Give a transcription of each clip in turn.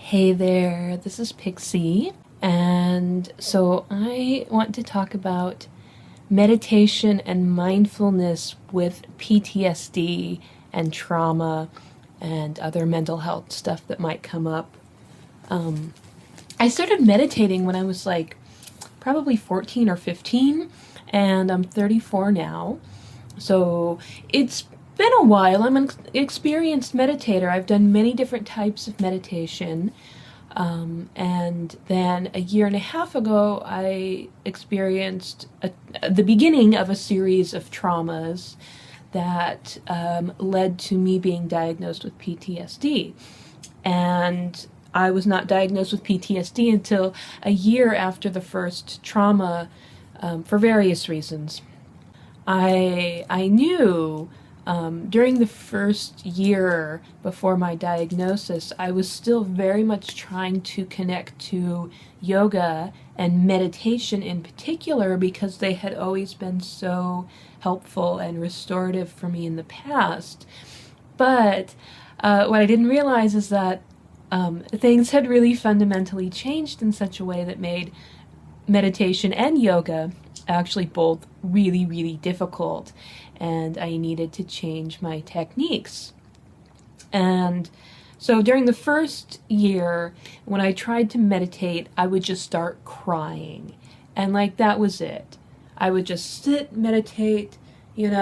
Hey there, this is Pixie, and so I want to talk about meditation and mindfulness with PTSD and trauma and other mental health stuff that might come up. I started meditating when I was probably 14 or 15, and I'm 34 now, so it's been a while. I'm an experienced meditator. I've done many different types of meditation. And then a year and a half ago, I experienced the beginning of a series of traumas that led to me being diagnosed with PTSD. And I was not diagnosed with PTSD until a year after the first trauma, for various reasons. I knew during the first year before my diagnosis, I was still very much trying to connect to yoga and meditation in particular because they had always been so helpful and restorative for me in the past. But what I didn't realize is that things had really fundamentally changed in such a way that made meditation and yoga actually both really, really difficult, and I needed to change my techniques. And so during the first year, when I tried to meditate, I would just start crying. And that was it. I would just sit, meditate, and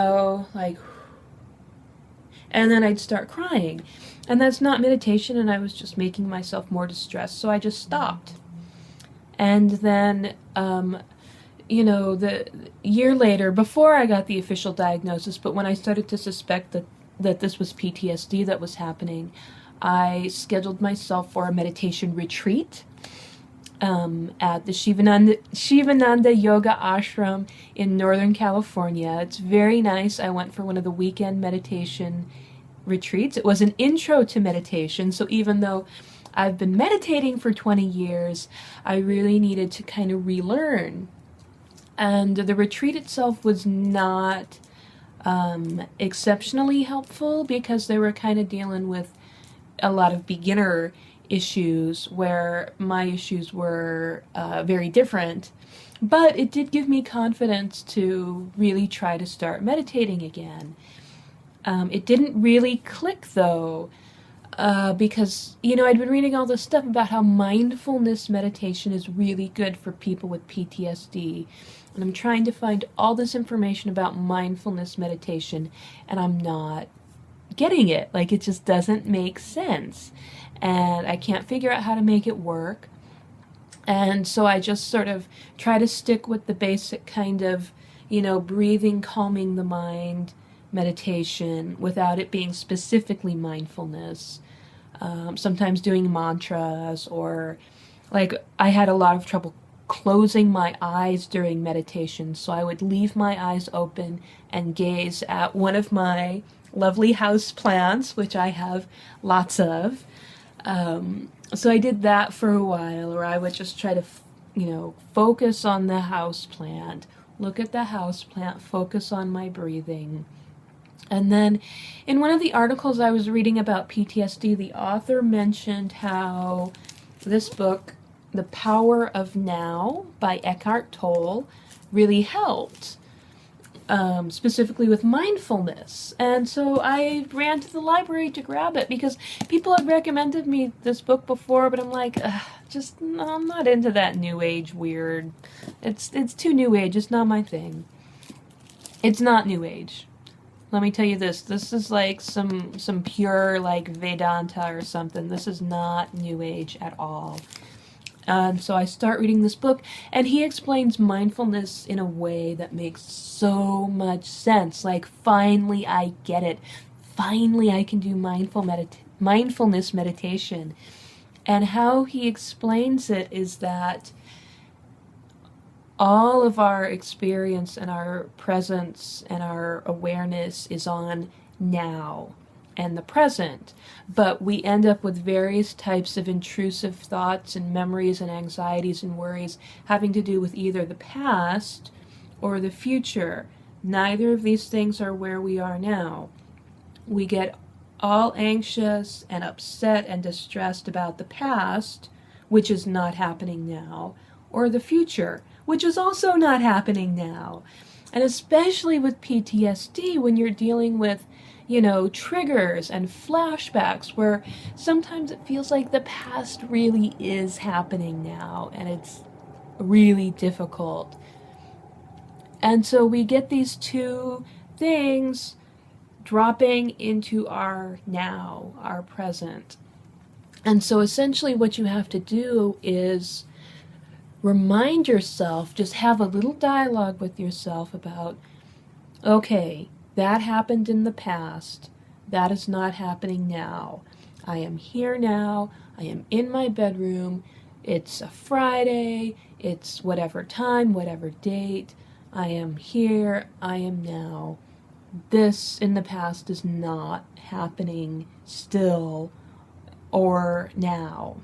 then I'd start crying. And that's not meditation, and I was just making myself more distressed, so I just stopped. And then the year later, before I got the official diagnosis, but when I started to suspect that this was PTSD that was happening, I scheduled myself for a meditation retreat at the Shivananda Yoga Ashram in Northern California. It's very nice. I went for one of the weekend meditation retreats. It was an intro to meditation, so even though I've been meditating for 20 years, I really needed to kind of relearn. And the retreat itself was not exceptionally helpful because they were kind of dealing with a lot of beginner issues where my issues were very different. But it did give me confidence to really try to start meditating again. It didn't really click though, because, I'd been reading all this stuff about how mindfulness meditation is really good for people with PTSD. And I'm trying to find all this information about mindfulness meditation, and I'm not getting it. It just doesn't make sense. And I can't figure out how to make it work. And so I just sort of try to stick with the basic kind of, breathing, calming the mind meditation without it being specifically mindfulness. Sometimes doing mantras, or I had a lot of trouble closing my eyes during meditation, so I would leave my eyes open and gaze at one of my lovely house plants, which I have lots of. So I did that for a while, or I would just try to, focus on the house plant, look at the house plant, focus on my breathing. And then in one of the articles I was reading about PTSD, the author mentioned how this book, The Power of Now by Eckhart Tolle, really helped, specifically with mindfulness. And so I ran to the library to grab it because people had recommended me this book before, but I'm like, no, I'm not into that new age weird. It's too new age. It's not my thing. It's not new age. Let me tell you this. This is some pure Vedanta or something. This is not new age at all. And so I start reading this book, and he explains mindfulness in a way that makes so much sense. Finally I get it. Finally I can do mindfulness meditation. And how he explains it is that all of our experience and our presence and our awareness is on now and the present, but we end up with various types of intrusive thoughts and memories and anxieties and worries having to do with either the past or the future. Neither of these things are where we are now. We get all anxious and upset and distressed about the past, which is not happening now, or the future, which is also not happening now. And especially with PTSD, when you're dealing with, triggers and flashbacks where sometimes it feels like the past really is happening now and it's really difficult. And so we get these two things dropping into our now, our present. And so essentially what you have to do is remind yourself, just have a little dialogue with yourself about, okay, that happened in the past. That is not happening now. I am here now. I am in my bedroom. It's a Friday. It's whatever time, whatever date. I am here. I am now. This in the past is not happening still or now.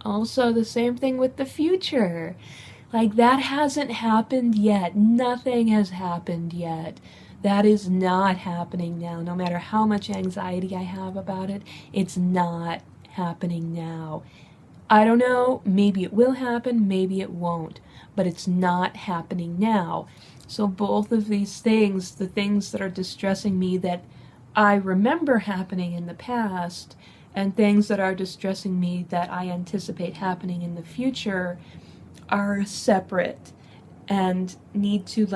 Also, the same thing with the future. Like, that hasn't happened yet. Nothing has happened yet. That is not happening now. No matter how much anxiety I have about it, it's not happening now. I don't know, maybe it will happen, maybe it won't, but it's not happening now. So both of these things, the things that are distressing me that I remember happening in the past, and things that are distressing me that I anticipate happening in the future, are separate and need to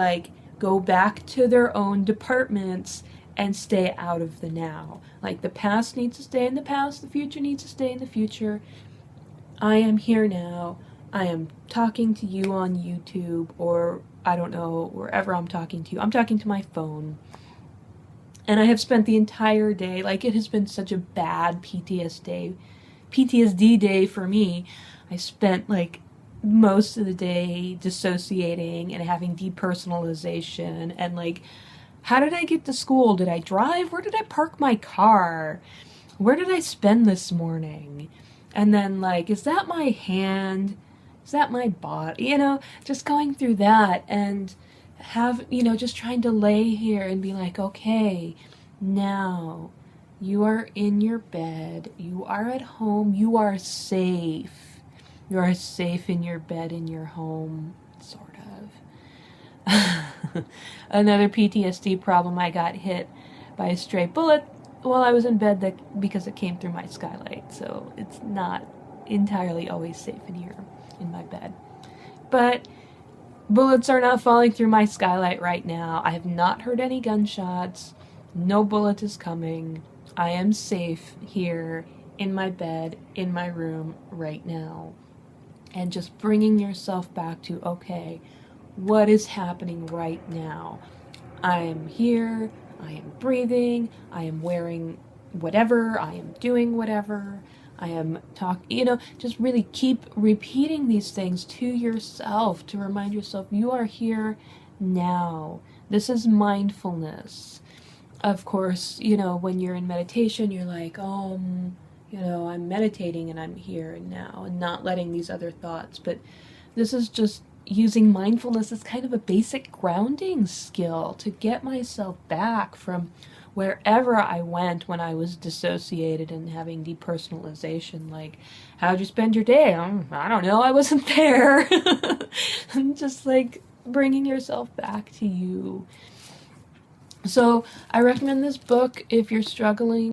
go back to their own departments and stay out of the now. Like, the past needs to stay in the past, the future needs to stay in the future. I am here now. I am talking to you on YouTube, or I don't know, wherever I'm talking to you. I'm talking to my phone. And I have spent the entire day, it has been such a bad PTSD day for me. I spent most of the day dissociating and having depersonalization and how did I get to school? Did I drive? Where did I park my car? Where did I spend this morning? And then is that my hand? Is that my body? Just going through that and just trying to lay here and be okay, now you are in your bed, you are at home, you are safe. You are safe in your bed, in your home, sort of. Another PTSD problem, I got hit by a stray bullet while I was in bed because it came through my skylight. So it's not entirely always safe in here, in my bed. But bullets are not falling through my skylight right now. I have not heard any gunshots. No bullet is coming. I am safe here in my bed, in my room right now. And just bringing yourself back to, okay, what is happening right now? I am here, I am breathing, I am wearing whatever, I am doing whatever, I am just really keep repeating these things to yourself to remind yourself you are here now. This is mindfulness. Of course, when you're in meditation, you're I'm meditating and I'm here and now and not letting these other thoughts. But this is just using mindfulness as kind of a basic grounding skill to get myself back from wherever I went when I was dissociated and having depersonalization. How'd you spend your day? I don't know, I wasn't there. Just bringing yourself back to you. So I recommend this book if you're struggling